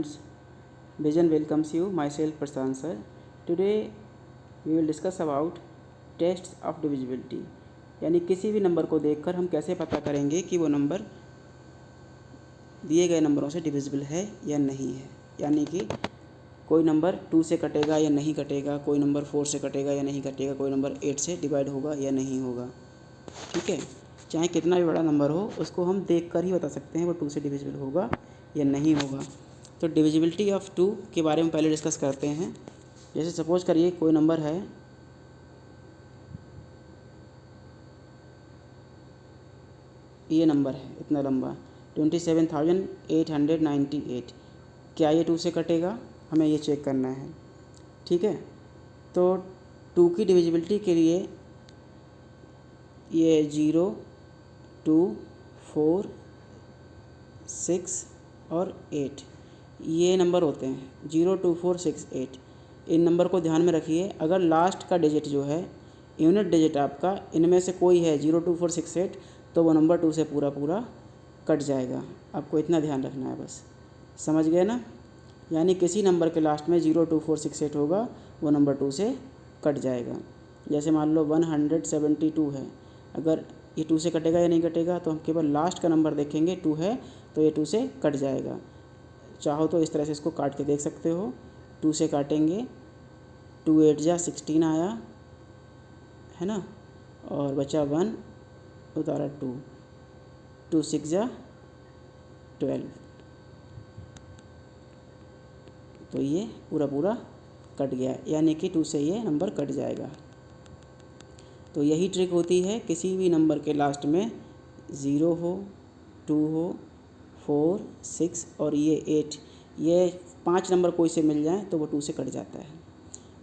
students, Vision welcomes you. Myself Prashant sir. Today we will discuss about tests of divisibility. यानी किसी भी number को देखकर हम कैसे पता करेंगे कि वो नंबर दिए गए नंबरों से डिविजिबल है या नहीं है। यानी कि कोई नंबर 2 से कटेगा या नहीं कटेगा, कोई नंबर 4 से कटेगा या नहीं कटेगा, कोई नंबर 8 से डिवाइड होगा या नहीं होगा। ठीक है, चाहे कितना भी बड़ा नंबर हो उसको हम देख कर ही बता सकते हैं वो 2 से डिविजिबल होगा या नहीं होगा। तो डिविजिबिलिटी ऑफ 2 के बारे में पहले डिस्कस करते हैं। जैसे सपोज करिए कोई नंबर है ये नंबर है इतना लंबा 27,898। क्या ये 2 से कटेगा, हमें ये चेक करना है। ठीक है, तो 2 की डिविजिबिलिटी के लिए ये 0, 2, 4, 6 और 8 ये नंबर होते हैं। 0, 2, 4, 6, 8 इन नंबर को ध्यान में रखिए। अगर लास्ट का डिजिट जो है यूनिट डिजिट आपका इनमें से कोई है 0, 2, 4, 6, 8 तो वो नंबर 2 से पूरा पूरा कट जाएगा। आपको इतना ध्यान रखना है बस, समझ गए ना। यानी किसी नंबर के लास्ट में 0, 2, 4, 6, 8 होगा वो नंबर 2 से कट जाएगा। जैसे मान लो 172 है, अगर ये 2 से कटेगा या नहीं कटेगा तो हम केवल लास्ट का नंबर देखेंगे 2 है तो ये 2 से कट जाएगा। चाहो तो इस तरह से इसको काट के देख सकते हो। 2 से काटेंगे 2 8 जा 16 आया है ना, और बचा 1 उतारा 2, 2 6 जा 12 तो ये पूरा पूरा कट गया। यानी कि 2 से ये नंबर कट जाएगा। तो यही ट्रिक होती है, किसी भी नंबर के लास्ट में 0 हो, 2 हो, 4, 6 और ये 8 ये 5 नंबर कोई से मिल जाए तो वो 2 से कट जाता है।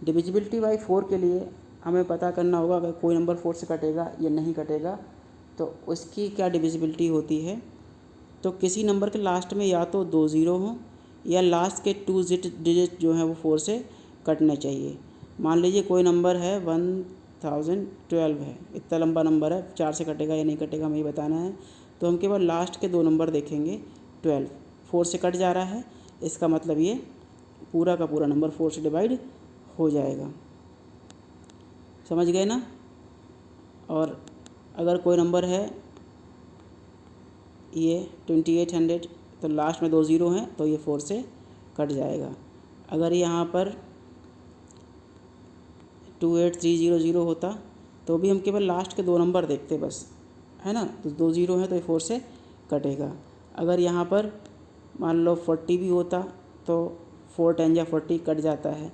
डिविजिबिलिटी बाई 4 के लिए हमें पता करना होगा अगर कोई नंबर 4 से कटेगा या नहीं कटेगा तो उसकी क्या डिविजिबिलिटी होती है। तो किसी नंबर के लास्ट में या तो 2 0 हों या लास्ट के 2 डिजिट जो हैं वो 4 से कटने चाहिए। मान लीजिए कोई नंबर है 1012 है, इतना लंबा नंबर है, 4 से कटेगा या नहीं कटेगा हमें बताना है। तो हम केवल लास्ट के 2 नंबर देखेंगे। 12 4 से कट जा रहा है, इसका मतलब ये पूरा का पूरा नंबर 4 से डिवाइड हो जाएगा। समझ गए ना। और अगर कोई नंबर है ये 2800 तो लास्ट में 2 0 हैं तो ये 4 से कट जाएगा। अगर यहाँ पर 28300 होता तो भी हम केवल लास्ट के 2 नंबर देखते बस, है ना, तो 2 0 हैं तो ये 4 से कटेगा। अगर यहाँ पर मान लो 40 भी होता तो 4 10 या 40 कट जाता है।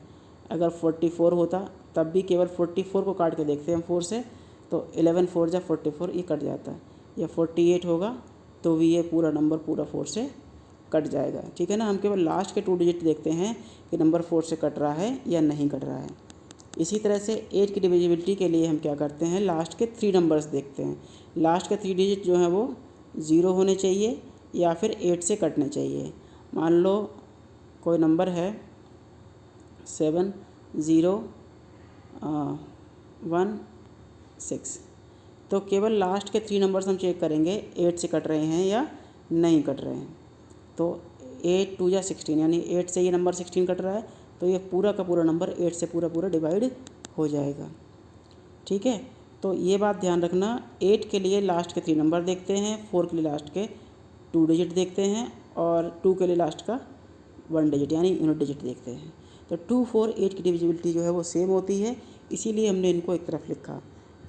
अगर 44 होता तब भी केवल 44 को काट के देखते हैं हम 4 से तो 11 4 या 44 ये कट जाता है। या 48 होगा तो भी ये पूरा नंबर पूरा 4 से कट जाएगा। ठीक है ना, हम केवल लास्ट के 2 डिजिट देखते हैं कि नंबर 4 से कट रहा है या नहीं कट रहा है। इसी तरह से 8 की डिविजिबिलिटी के लिए हम क्या करते हैं, लास्ट के 3 नंबर्स देखते हैं। लास्ट के 3 डिजिट जो हैं वो 0 होने चाहिए या फिर 8 से कटने चाहिए। मान लो कोई नंबर है 7 0 1 6 तो केवल लास्ट के 3 नंबर्स हम चेक करेंगे 8 से कट रहे हैं या नहीं कट रहे हैं। तो 8 2 या 16 यानी 8 से ये नंबर 16 कट रहा है तो ये पूरा का पूरा नंबर 8 से पूरा पूरा डिवाइड हो जाएगा। ठीक है, तो ये बात ध्यान रखना। 8 के लिए लास्ट के 3 नंबर देखते हैं, 4 के लिए लास्ट के 2 डिजिट देखते हैं और 2 के लिए लास्ट का 1 डिजिट यानी यूनिट डिजिट देखते हैं। तो 2 4 8 की डिविजिबिलिटी जो है वो सेम होती है, इसीलिए हमने इनको एक तरफ लिखा।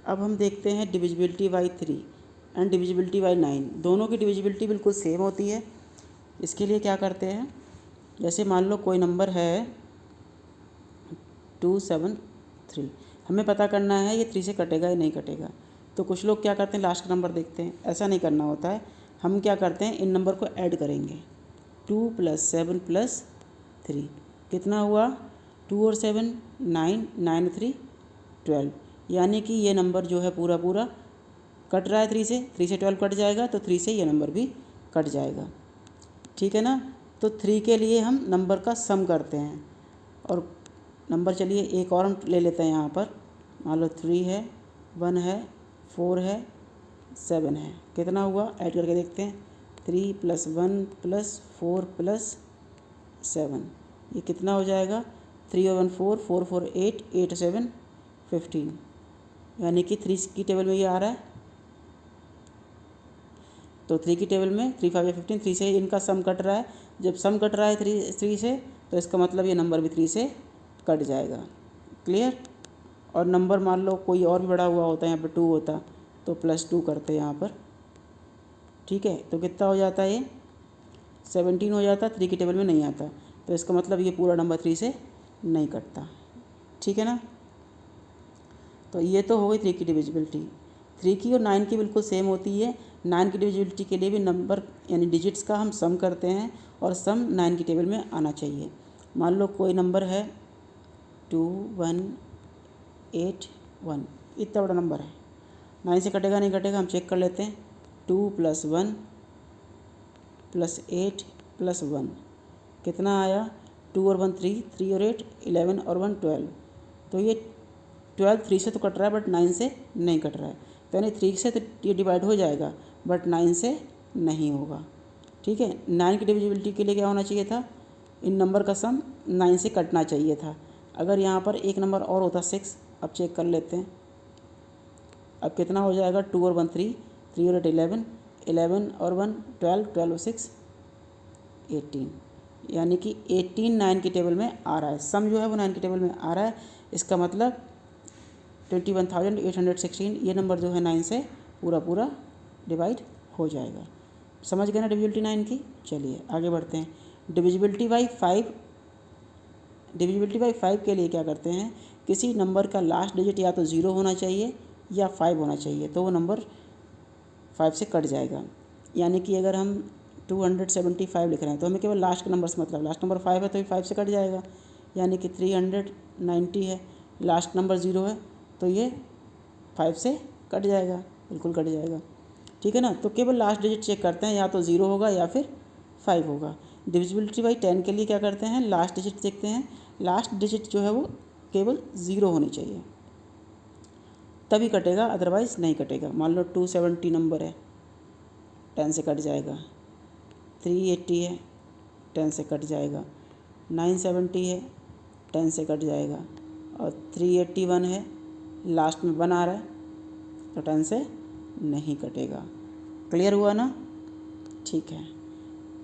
अब हम देखते हैं divisibility by 3 and divisibility by 9। दोनों की डिविजिबिलिटी बिल्कुल सेम होती है। इसके लिए क्या करते हैं, जैसे मान लो कोई नंबर है 273, हमें पता करना है ये 3 से कटेगा या नहीं कटेगा। तो कुछ लोग क्या करते हैं लास्ट का नंबर देखते हैं, ऐसा नहीं करना होता है। हम क्या करते हैं इन नंबर को ऐड करेंगे। 2 + 7 + 3 कितना हुआ, 2 और 7 9, 9 3 12 यानी कि ये नंबर जो है पूरा पूरा कट रहा है 3 से 12 कट जाएगा तो 3 से ये नंबर भी कट जाएगा। ठीक है ना। तो 3 के लिए हम नंबर का सम करते हैं और नंबर चलिए एक और हम ले लेते हैं यहाँ पर। मान लो 3 है, 1 है, 4 है, 7 है, कितना हुआ ऐड करके देखते हैं। 3 + 1 + 4 + 7। ये कितना हो जाएगा, 3 और 1 4, 4 4 8, 8 7 15, यानी कि 3 की टेबल में ये आ रहा है। तो 3 की टेबल में 3 5 15, 3 से इनका सम कट रहा है। जब सम कट रहा है 3 से, तो इसका मतलब ये नंबर भी 3 से कट जाएगा। क्लियर। और नंबर मान लो कोई और भी बड़ा हुआ होता है, यहाँ पर 2 होता तो +2 करते हैं यहाँ पर। ठीक है, तो कितना हो जाता है, ये 17 हो जाता। 3 की टेबल में नहीं आता, तो इसका मतलब ये पूरा नंबर 3 से नहीं कटता। ठीक है ना। तो ये तो हो गई 3 की डिविजिबिलिटी। 3 की और 9 की बिल्कुल सेम होती है। 9 की डिविजिबिलिटी के लिए भी नंबर यानी डिजिट्स का हम सम करते हैं, और सम 9 की टेबल में आना चाहिए। मान लो कोई नंबर है 2 1 8 1, इतना बड़ा नंबर है, 9 से कटेगा नहीं कटेगा, हम चेक कर लेते हैं। 2 + 1 + 8 + 1 कितना आया, 2 और 1 3, 3 और 8 11 और 1 12। तो ये 12 3 से तो कट रहा है, बट 9 से नहीं कट रहा है। तो यानी 3 से तो ये डिवाइड हो जाएगा, बट 9 से नहीं होगा। ठीक है, 9 की डिविजिबिलिटी के लिए क्या होना चाहिए था, इन नंबर का सम 9 से कटना चाहिए था। अगर यहाँ पर एक नंबर और होता 6, अब चेक कर लेते हैं। अब कितना हो जाएगा, 2 और 1 3, 3 और 8 11, 11 और 1 12, 12 और 6 18, यानी कि 18 9 की टेबल में आ रहा है। सम जो है वो 9 की टेबल में आ रहा है। इसका मतलब 21,816 ये नंबर जो है 9 से पूरा डिवाइड हो जाएगा। समझ गए ना डिविजिबिलिटी 9 की। चलिए आगे बढ़ते हैं। Divisibility by 5। डिविजिबिलिटी बाई 5 के लिए क्या करते हैं, किसी नंबर का लास्ट डिजिट या तो 0 होना चाहिए या 5 होना चाहिए, तो वो नंबर 5 से कट जाएगा। यानी कि अगर हम 275 लिख रहे हैं, तो हमें केवल लास्ट का नंबर से मतलब, लास्ट नंबर 5 है तो ये 5 से कट जाएगा। यानी कि 390 है, लास्ट नंबर 0 है, तो ये 5 से कट जाएगा, बिल्कुल कट जाएगा। ठीक है ना। तो केवल लास्ट डिजिट चेक करते हैं, या तो 0 होगा या फिर 5 होगा। डिविजिबिलिटी बाई 10 के लिए क्या करते हैं, लास्ट डिजिट देखते हैं। लास्ट डिजिट जो है वो केवल 0 होनी चाहिए, तभी कटेगा, अदरवाइज़ नहीं कटेगा। मान लो 270 नंबर है, 10 से कट जाएगा। 380 है, 10 से कट जाएगा। 970 है, 10 से कट जाएगा। और 381 है, लास्ट में 1 आ रहा है, तो 10 से नहीं कटेगा। क्लियर हुआ ना। ठीक है।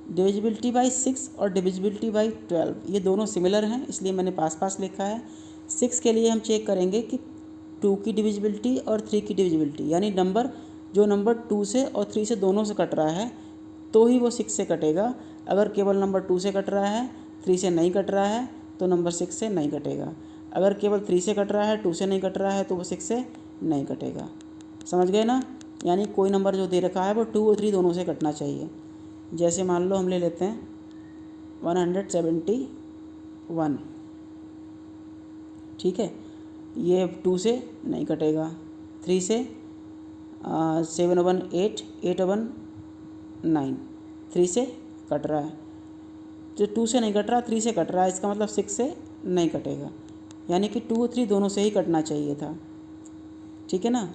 डिविजिबिलिटी बाई 6 और डिविजिबिलिटी बाई 12 ये दोनों सिमिलर हैं, इसलिए मैंने पास लिखा है। 6 के लिए हम चेक करेंगे कि 2 की डिविजिबिलिटी और 3 की डिविजिबिलिटी, यानी जो नंबर 2 से और 3 से दोनों से कट रहा है तो ही वो 6 से कटेगा। अगर केवल नंबर 2 से कट रहा है, 3 से नहीं कट रहा है, तो नंबर 6 से नहीं कटेगा। अगर केवल 3 से कट रहा है, 2 से नहीं कट रहा है, तो वो 6 से नहीं कटेगा। समझ गए ना। यानी कोई नंबर जो दे रखा है वो 2 और 3 दोनों से कटना चाहिए। जैसे मान लो हम ले लेते हैं 171। ठीक है, ये 2 से नहीं कटेगा, 3 से 7 1 8, 8 1 9, 3 से कट रहा है। जो 2 से नहीं कट रहा, 3 से कट रहा है, इसका मतलब 6 से नहीं कटेगा। यानी कि 2 और 3 दोनों से ही कटना चाहिए था। ठीक है ना।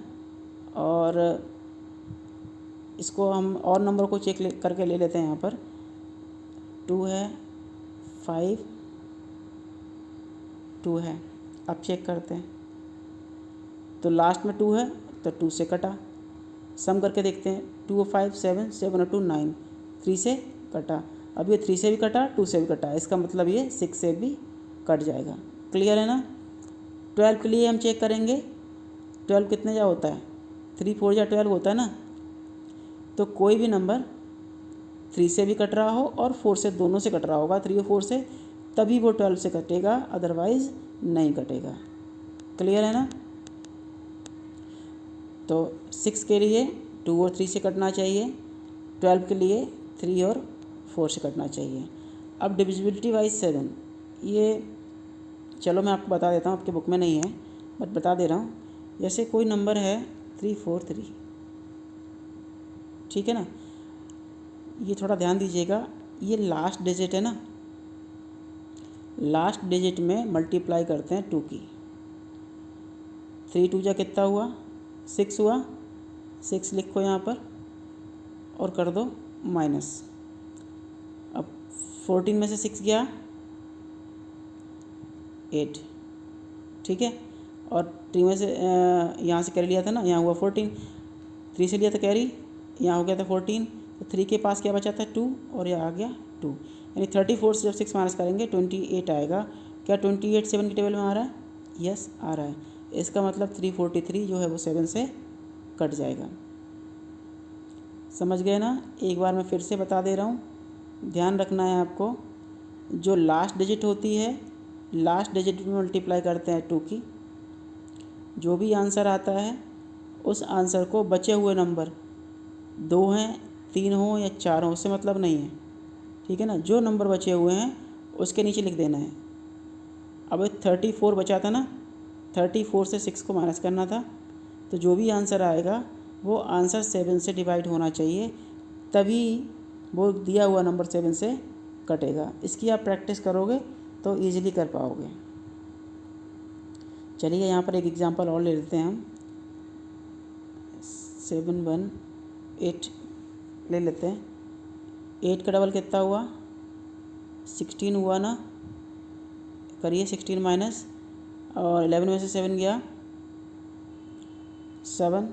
और इसको हम और नंबर को चेक करके ले लेते हैं। यहाँ पर 2 है, 5 2 है। अब चेक करते हैं, तो लास्ट में 2 है तो 2 से कटा। सम करके देखते हैं, 2 और 5 7, 7 और 2 9, 3 से कटा। अब ये 3 से भी कटा, 2 से भी कटा, इसका मतलब ये 6 से भी कट जाएगा। क्लियर है ना। 12 के लिए हम चेक करेंगे, 12 कितने जा होता है, 3 4 जा 12 होता है ना। तो कोई भी नंबर 3 से भी कट रहा हो और 4 से, दोनों से कट रहा होगा, 3 और 4 से, तभी वो 12 से कटेगा, अदरवाइज़ नहीं कटेगा। क्लियर है ना। तो 6 के लिए 2 और 3 से कटना चाहिए, 12 के लिए 3 और 4 से कटना चाहिए। अब डिविजिबिलिटी बाई 7, ये चलो मैं आपको बता देता हूँ, आपके बुक में नहीं है बट बता दे रहा हूँ। जैसे कोई नंबर है 343, ठीक है ना। ये थोड़ा ध्यान दीजिएगा, ये लास्ट डिजिट है ना, लास्ट डिजिट में मल्टीप्लाई करते हैं 2 की। 3 2 जा कितना हुआ, 6 हुआ, 6 लिखो यहाँ पर और कर दो माइनस। अब 14 में से 6 गया 8, ठीक है। और 3 में से यहाँ से कैरी लिया था ना, यहाँ हुआ 14, 3 से लिया था कैरी, यहाँ हो गया था 14, तो 3 के पास क्या बचा था 2 और यह आ गया 2, यानी 34 से जब 6 माइनस करेंगे 28 आएगा। क्या 28 7 के टेबल में आ रहा है? यस आ रहा है। इसका मतलब 343 जो है वो 7 से कट जाएगा। समझ गए ना? एक बार मैं फिर से बता दे रहा हूँ, ध्यान रखना है आपको। जो लास्ट डिजिट होती है, लास्ट डिजिट में मल्टीप्लाई करते हैं 2 की, जो भी आंसर आता है उस आंसर को बचे हुए नंबर 2 हैं, 3 हो या 4 हो, उससे मतलब नहीं है, ठीक है ना। जो नंबर बचे हुए हैं उसके नीचे लिख देना है। अब 34 बचा था ना, 34 से 6 को माइनस करना था, तो जो भी आंसर आएगा वो आंसर 7 से डिवाइड होना चाहिए, तभी वो दिया हुआ नंबर 7 से कटेगा। इसकी आप प्रैक्टिस करोगे तो ईजिली कर पाओगे। चलिए यहाँ पर एक एग्जांपल और ले लेते हैं हम। 7 1 8 ले लेते हैं। 8 का डबल कितना हुआ? 16 हुआ ना। करिए 16 माइनस, और 11 में से 7 गया 7,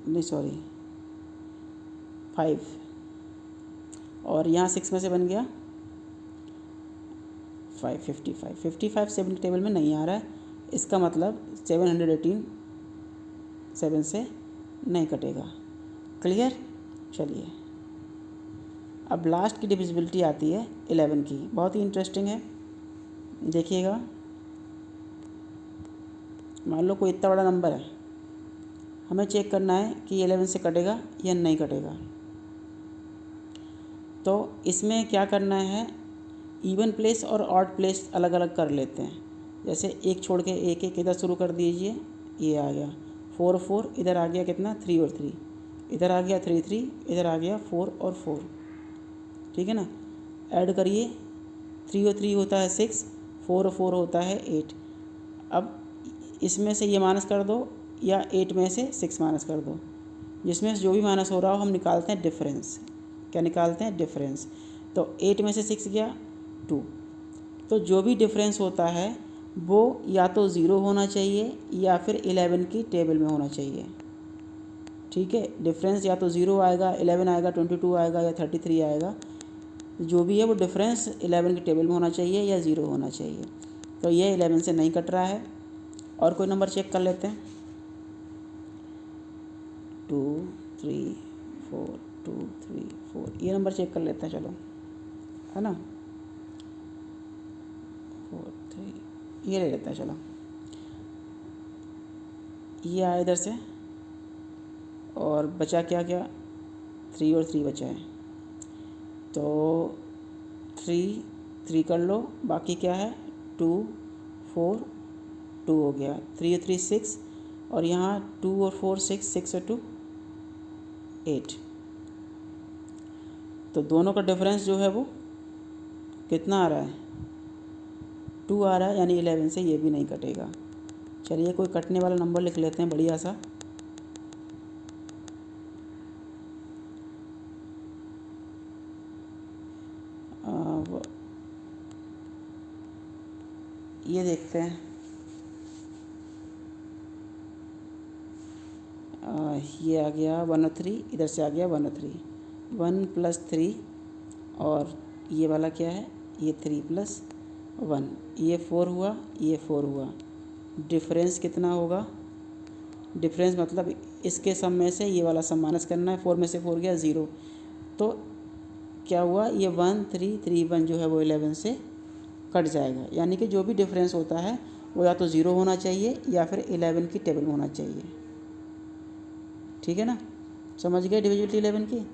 नहीं सॉरी 5, और यहाँ 6 में से बन गया 5, 55। 55 7 के टेबल में नहीं आ रहा है, इसका मतलब 718 7 से नहीं कटेगा। क्लियर? चलिए अब लास्ट की डिविजिबिलिटी आती है 11 की, बहुत ही इंटरेस्टिंग है, देखिएगा। मान लो कोई इतना बड़ा नंबर है, हमें चेक करना है कि 11 से कटेगा या नहीं कटेगा। तो इसमें क्या करना है, इवन प्लेस और ऑड प्लेस अलग अलग कर लेते हैं। जैसे एक छोड़ के एक एक इधर शुरू कर दीजिए, ये आ गया 4 4, इधर आ गया कितना 3 और 3, इधर आ गया 3 3, इधर आ गया 4 और 4, ठीक है ना। ऐड करिए, 3 और 3 होता है 6, 4 और 4 होता है 8। अब इसमें से ये माइनस कर दो या 8 में से 6 माइनस कर दो, जिसमें से जो भी माइनस हो रहा हो हम निकालते हैं डिफरेंस। क्या निकालते हैं? डिफरेंस। तो 8 में से 6 गया 2, तो जो भी डिफरेंस होता है वो या तो 0 होना चाहिए या फिर 11 की टेबल में होना चाहिए, ठीक है। डिफरेंस या तो 0 आएगा, 11 आएगा, 22 आएगा या 33 आएगा, जो भी है वो डिफरेंस 11 की टेबल में होना चाहिए या 0 होना चाहिए। तो ये 11 से नहीं कट रहा है। और कोई नंबर चेक कर लेते हैं। 2 3 4 2 3 4, ये नंबर चेक कर लेते हैं, चलो, है ना। 4 3, ये ले लेते हैं, चलो। ये आया इधर से, और बचा क्या क्या 3 और 3 बचा है, तो 3 3 कर लो, बाकी क्या है 2 4 2 हो गया, 3 और 3 6, और यहाँ 2 और 4 6, 6 और 2 8। तो दोनों का डिफरेंस जो है वो कितना आ रहा है? 2 आ रहा है, यानी 11 से ये भी नहीं कटेगा। चलिए कोई कटने वाला नंबर लिख लेते हैं बढ़िया सा। ये देखते हैं, ये आ गया 1 और 3, इधर से आ गया 1 और 3, 1 + 3, और ये वाला क्या है, ये 3 + 1, ये 4 हुआ, ये 4 हुआ। डिफरेंस कितना होगा? डिफरेंस मतलब इसके सम में से ये वाला सम माइनस करना है, 4 में से 4 गया 0, तो क्या हुआ, ये 1 3 3 1 जो है वो 11 से कट जाएगा। यानी कि जो भी डिफरेंस होता है वो या तो 0 होना चाहिए या फिर 11 की टेबल में होना चाहिए, ठीक है ना। समझ गए डिविजिबिलिटी 11 की?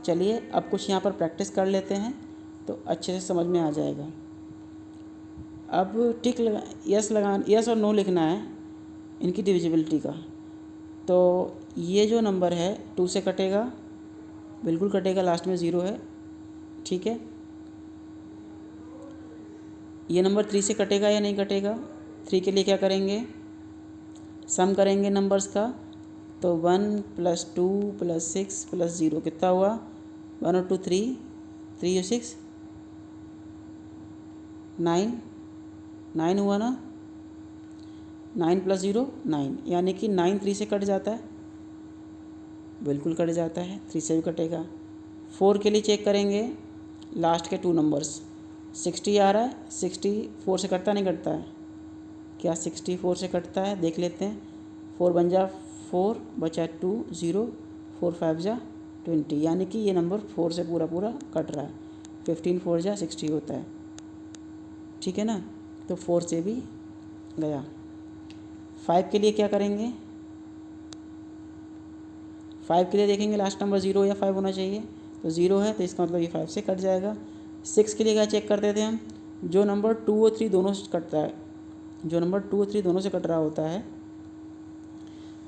चलिए अब कुछ यहाँ पर प्रैक्टिस कर लेते हैं तो अच्छे से समझ में आ जाएगा। अब टिक लगा, यस और नो लिखना है इनकी डिविजिबिलिटी का। तो ये जो नंबर है 2 से कटेगा, बिल्कुल कटेगा, लास्ट में 0 है, ठीक है। ये नंबर 3 से कटेगा या नहीं कटेगा? 3 के लिए क्या करेंगे, सम करेंगे नंबर्स का, तो 1 + 2 + 6 + 0 कितना हुआ, 1 और 2 3, 3 और 6 9, 9 हुआ ना, 9 + 0 9, यानी कि 9 3 से कट जाता है, बिल्कुल कट जाता है, 3 से भी कटेगा। 4 के लिए चेक करेंगे लास्ट के 2 नंबर्स, 60 आ रहा है, 60 4 से कटता नहीं कटता है, क्या 60 4 से कटता है देख लेते हैं। 4 बन जा 4, बचा 2 0, 4 5 जा 20, यानी कि ये नंबर 4 से पूरा पूरा कट रहा है। 15 4 जा 60 होता है, ठीक है ना, तो 4 से भी गया। 5 के लिए क्या करेंगे, 5 के लिए देखेंगे लास्ट नंबर 0 या 5 होना चाहिए, तो 0 है तो इसका मतलब ये 5 से कट जाएगा। 6 के लिए क्या चेक करते थे हम, जो नंबर 2 और 3 दोनों से कटता है, जो नंबर 2 और 3 दोनों से कट रहा होता है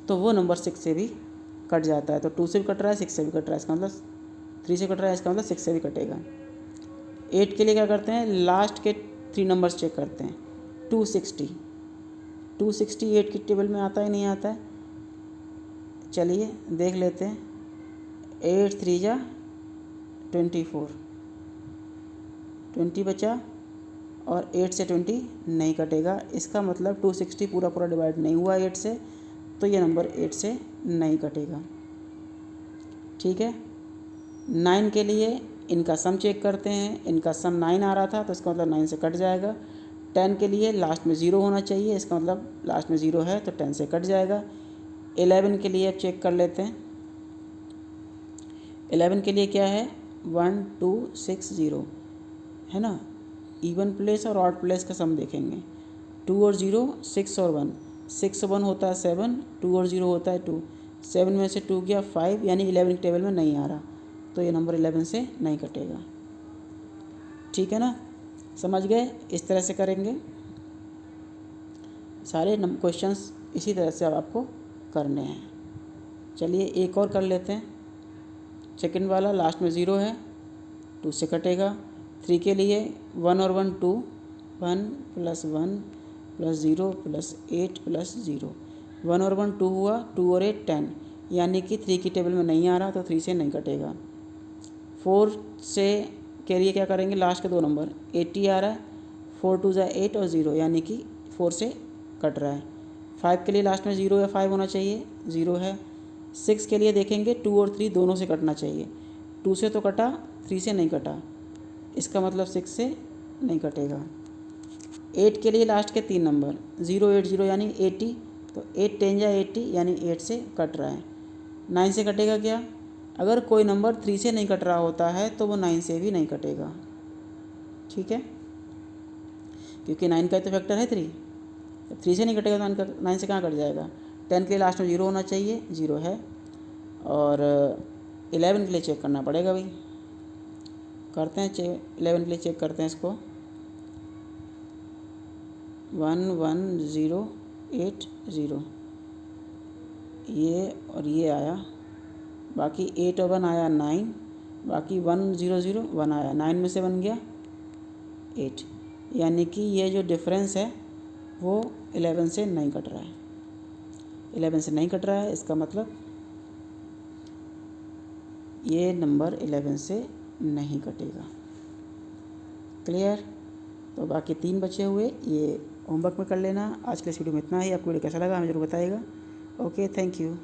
तो वो नंबर 6 से भी कट जाता है। तो 2 से भी कट रहा है, 6 से भी कट रहा है, इसका मतलब 3 से कट रहा है, इसका मतलब 6 से भी कटेगा। 8 के लिए क्या करते हैं, लास्ट के 3 नंबर्स चेक करते हैं। 260 8 की टेबल में आता है नहीं आता है, चलिए देख लेते हैं। 8 3 जा 24, 20 बचा और 8 से 20 नहीं कटेगा, इसका मतलब 260 पूरा पूरा डिवाइड नहीं हुआ 8 से, तो ये नंबर 8 से नहीं कटेगा, ठीक है। 9 के लिए इनका सम चेक करते हैं, इनका सम 9 आ रहा था तो इसका मतलब 9 से कट जाएगा। 10 के लिए लास्ट में 0 होना चाहिए, इसका मतलब लास्ट में 0 है तो 10 से कट जाएगा। 11 के लिए अब चेक कर लेते हैं। 11 के लिए क्या है, 1 2 6 0 है ना, इवन प्लेस और ऑड प्लेस का सम देखेंगे। 2 और 0 6 और 1, 6 1 होता है 7, 2 और 0 होता है 2, 7 में से 2 गया 5, यानी 11 टेबल में नहीं आ रहा, तो ये नंबर 11 से नहीं कटेगा, ठीक है ना, समझ गए। इस तरह से करेंगे सारे क्वेश्चंस, इसी तरह से अब आपको करने हैं। चलिए एक और कर लेते हैं। सेकंड वाला लास्ट में 0 है, 2 से कटेगा। 3 के लिए 1 और 1 2, 1 + 1 + 0 + 8 + 0, 1 और 1 2 हुआ, 2 और 8 10, यानी कि 3 की टेबल में नहीं आ रहा तो 3 से नहीं कटेगा। 4 से के लिए क्या करेंगे, लास्ट के 2 नंबर 80 आ रहा है, 4 2 जा 8 और 0, यानी कि 4 से कट रहा है। 5 के लिए लास्ट में 0 या 5 होना चाहिए, 0 है। 6 के लिए देखेंगे 2 और 3 दोनों से कटना चाहिए, 2 से तो कटा, 3 से नहीं कटा, इसका मतलब 6 से नहीं कटेगा। 8 के लिए लास्ट के 3 नंबर 0 8 0 यानी 80, तो 8 10 जा 80, यानी 8 से कट रहा है। 9 से कटेगा क्या, अगर कोई नंबर 3 से नहीं कट रहा होता है तो वो 9 से भी नहीं कटेगा, ठीक है, क्योंकि 9 का तो फैक्टर है 3, 3 से नहीं कटेगा तो 9 से कहाँ कट जाएगा। 10 के लिए लास्ट में 0 होना चाहिए, 0 है। और 11 के लिए चेक करना पड़ेगा भाई, करते हैं 11 के लिए चेक करते हैं इसको। 1 1 0 8 0, ये और ये आया, बाकी 8 और 1 आया 9, बाकी 1 0 0 1 आया, 9 में से 1 गया 8, यानी कि ये जो डिफरेंस है वो 11 से नहीं कट रहा है, 11 से नहीं कट रहा है, इसका मतलब ये नंबर 11 से नहीं कटेगा। क्लियर, तो बाकी 3 बचे हुए ये होमवर्क में कर लेना। आज के इस वीडियो में इतना ही, आपको वीडियो कैसा लगा हमें जरूर बताइएगा। Okay, thank you.